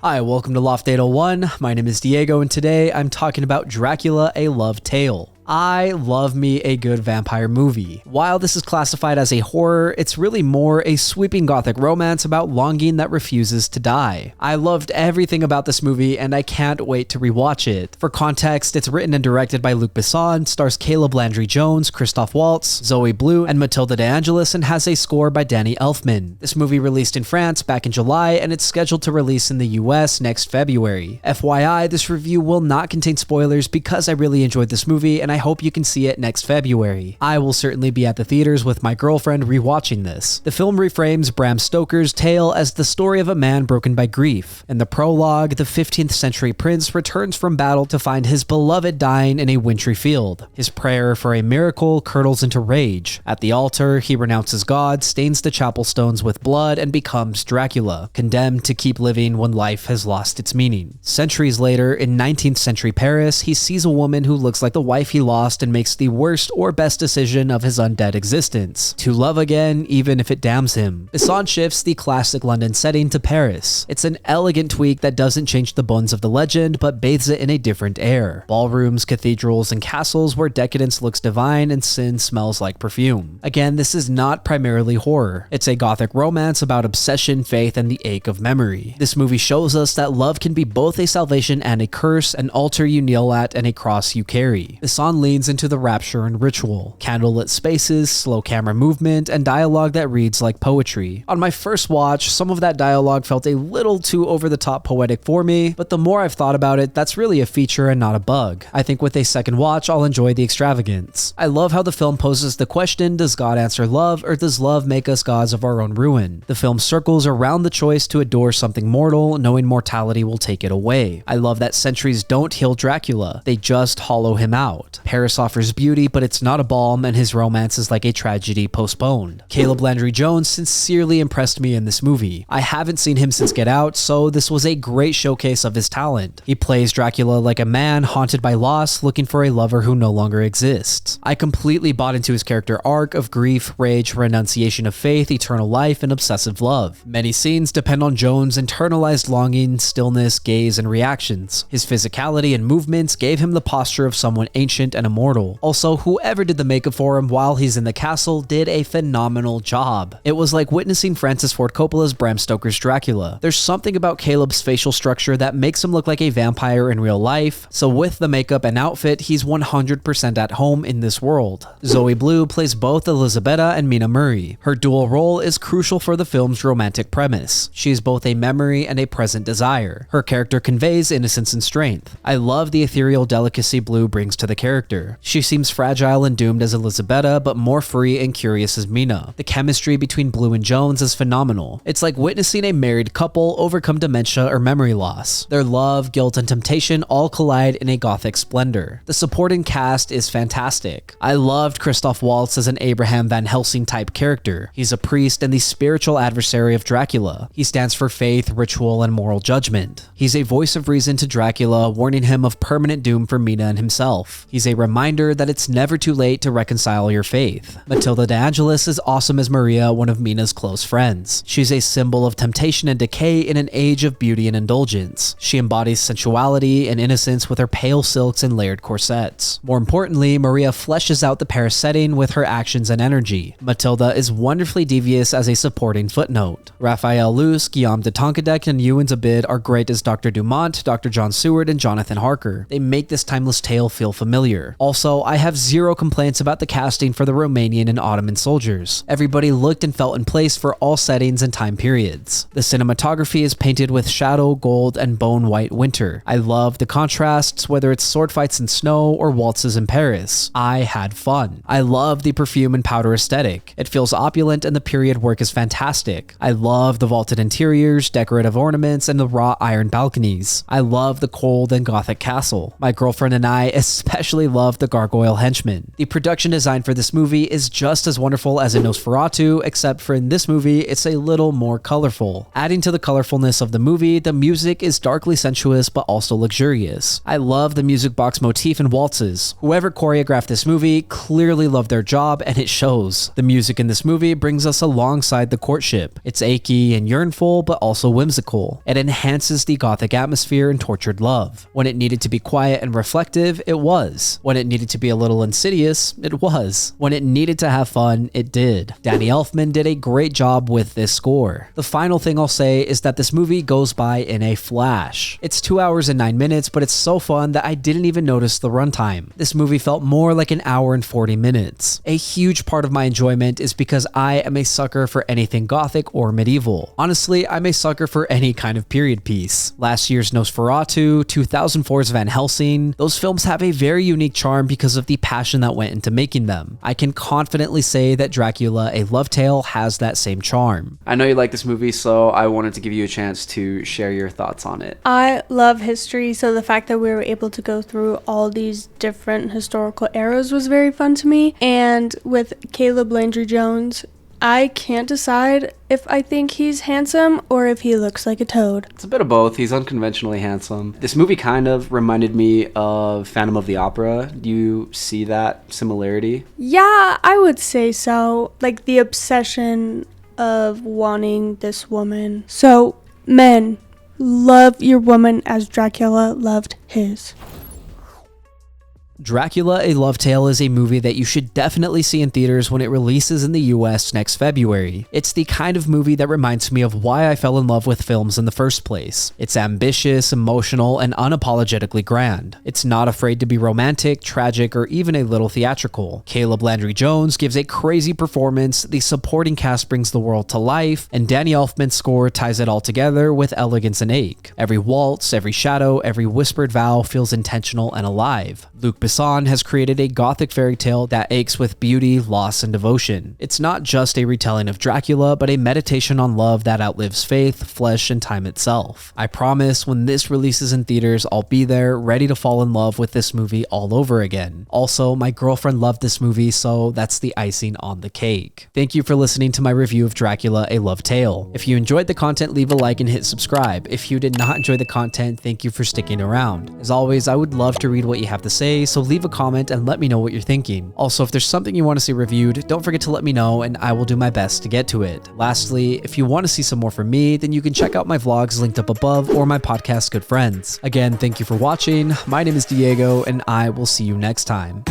Hi, welcome to Loft 801. My name is Diego, and today I'm talking about Dracula, A Love Tale. I love me a good vampire movie. While this is classified as a horror, it's really more a sweeping gothic romance about longing that refuses to die. I loved everything about this movie and I can't wait to rewatch it. For context, it's written and directed by Luc Besson, stars Caleb Landry Jones, Christoph Waltz, Zoë Bleu, and Matilda De Angelis, and has a score by Danny Elfman. This movie released in France back in July, and it's scheduled to release in the US next February. FYI, this review will not contain spoilers because I really enjoyed this movie and I hope you can see it next February. I will certainly be at the theaters with my girlfriend rewatching this. The film reframes Bram Stoker's tale as the story of a man broken by grief. In the prologue, the 15th century prince returns from battle to find his beloved dying in a wintry field. His prayer for a miracle curdles into rage. At the altar, he renounces God, stains the chapel stones with blood, and becomes Dracula, condemned to keep living when life has lost its meaning. Centuries later, in 19th century Paris, he sees a woman who looks like the wife he lost and makes the worst or best decision of his undead existence: to love again, even if it damns him. Besson shifts the classic London setting to Paris. It's an elegant tweak that doesn't change the bones of the legend, but bathes it in a different air. Ballrooms, cathedrals, and castles where decadence looks divine and sin smells like perfume. Again, this is not primarily horror. It's a gothic romance about obsession, faith, and the ache of memory. This movie shows us that love can be both a salvation and a curse, an altar you kneel at and a cross you carry. Besson leans into the rapture and ritual. Candlelit spaces, slow camera movement, and dialogue that reads like poetry. On my first watch, some of that dialogue felt a little too over-the-top poetic for me, but the more I've thought about it, that's really a feature and not a bug. I think with a second watch, I'll enjoy the extravagance. I love how the film poses the question, does God answer love, or does love make us gods of our own ruin? The film circles around the choice to adore something mortal, knowing mortality will take it away. I love that centuries don't heal Dracula, they just hollow him out. Paris offers beauty, but it's not a balm, and his romance is like a tragedy postponed. Caleb Landry Jones sincerely impressed me in this movie. I haven't seen him since Get Out, so this was a great showcase of his talent. He plays Dracula like a man haunted by loss, looking for a lover who no longer exists. I completely bought into his character arc of grief, rage, renunciation of faith, eternal life, and obsessive love. Many scenes depend on Jones' internalized longing, stillness, gaze, and reactions. His physicality and movements gave him the posture of someone ancient and immortal. Also, whoever did the makeup for him while he's in the castle did a phenomenal job. It was like witnessing Francis Ford Coppola's Bram Stoker's Dracula. There's something about Caleb's facial structure that makes him look like a vampire in real life, so with the makeup and outfit, he's 100% at home in this world. Zoe Bleu plays both Elisabetta and Mina Murray. Her dual role is crucial for the film's romantic premise. She's both a memory and a present desire. Her character conveys innocence and strength. I love the ethereal delicacy Bleu brings to the character. She seems fragile and doomed as Elisabetta, but more free and curious as Mina. The chemistry between Bleu and Jones is phenomenal. It's like witnessing a married couple overcome dementia or memory loss. Their love, guilt, and temptation all collide in a gothic splendor. The supporting cast is fantastic. I loved Christoph Waltz as an Abraham Van Helsing type character. He's a priest and the spiritual adversary of Dracula. He stands for faith, ritual, and moral judgment. He's a voice of reason to Dracula, warning him of permanent doom for Mina and himself. He's a reminder that it's never too late to reconcile your faith. Matilda De Angelis is awesome as Maria, one of Mina's close friends. She's a symbol of temptation and decay in an age of beauty and indulgence. She embodies sensuality and innocence with her pale silks and layered corsets. More importantly, Maria fleshes out the Paris setting with her actions and energy. Matilda is wonderfully devious as a supporting footnote. Raphael Luce, Guillaume de Tonquédec, and Ewan Zabid are great as Dr. Dumont, Dr. John Seward, and Jonathan Harker. They make this timeless tale feel familiar. Also, I have zero complaints about the casting for the Romanian and Ottoman soldiers. Everybody looked and felt in place for all settings and time periods. The cinematography is painted with shadow, gold, and bone white winter. I love the contrasts, whether it's sword fights in snow or waltzes in Paris. I had fun. I love the perfume and powder aesthetic. It feels opulent and the period work is fantastic. I love the vaulted interiors, decorative ornaments, and the wrought iron balconies. I love the cold and gothic castle. My girlfriend and I especially really love the gargoyle henchman. The production design for this movie is just as wonderful as in Nosferatu, except for in this movie, it's a little more colorful. Adding to the colorfulness of the movie, the music is darkly sensuous but also luxurious. I love the music box motif and waltzes. Whoever choreographed this movie clearly loved their job, and it shows. The music in this movie brings us alongside the courtship. It's achy and yearnful, but also whimsical. It enhances the gothic atmosphere and tortured love. When it needed to be quiet and reflective, it was. When it needed to be a little insidious, it was. When it needed to have fun, it did. Danny Elfman did a great job with this score. The final thing I'll say is that this movie goes by in a flash. It's 2 hours and 9 minutes, but it's so fun that I didn't even notice the runtime. This movie felt more like an hour and 40 minutes. A huge part of my enjoyment is because I am a sucker for anything gothic or medieval. Honestly, I'm a sucker for any kind of period piece. Last year's Nosferatu, 2004's Van Helsing, those films have a very unique charm because of the passion that went into making them. I can confidently say that Dracula, A Love Tale has that same charm. I know you like this movie, so I wanted to give you a chance to share your thoughts on it. I love history, so the fact that we were able to go through all these different historical eras was very fun to me. And with Caleb Landry Jones, I can't decide if I think he's handsome or if he looks like a toad. It's a bit of both. He's unconventionally handsome. This movie kind of reminded me of Phantom of the Opera. Do you see that similarity? Yeah, I would say so. Like the obsession of wanting this woman. So, men, love your woman as Dracula loved his. Dracula, A Love Tale is a movie that you should definitely see in theaters when it releases in the US next February. It's the kind of movie that reminds me of why I fell in love with films in the first place. It's ambitious, emotional, and unapologetically grand. It's not afraid to be romantic, tragic, or even a little theatrical. Caleb Landry Jones gives a crazy performance, the supporting cast brings the world to life, and Danny Elfman's score ties it all together with elegance and ache. Every waltz, every shadow, every whispered vow feels intentional and alive. Luc Besson has created a gothic fairy tale that aches with beauty, loss, and devotion. It's not just a retelling of Dracula, but a meditation on love that outlives faith, flesh, and time itself. I promise when this releases in theaters, I'll be there, ready to fall in love with this movie all over again. Also, my girlfriend loved this movie, so that's the icing on the cake. Thank you for listening to my review of Dracula, A Love Tale. If you enjoyed the content, leave a like and hit subscribe. If you did not enjoy the content, thank you for sticking around. As always, I would love to read what you have to say, so leave a comment and let me know what you're thinking. Also, if there's something you want to see reviewed, don't forget to let me know and I will do my best to get to it. Lastly, if you want to see some more from me, then you can check out my vlogs linked up above or my podcast Good Friends. Again, thank you for watching. My name is Diego and I will see you next time.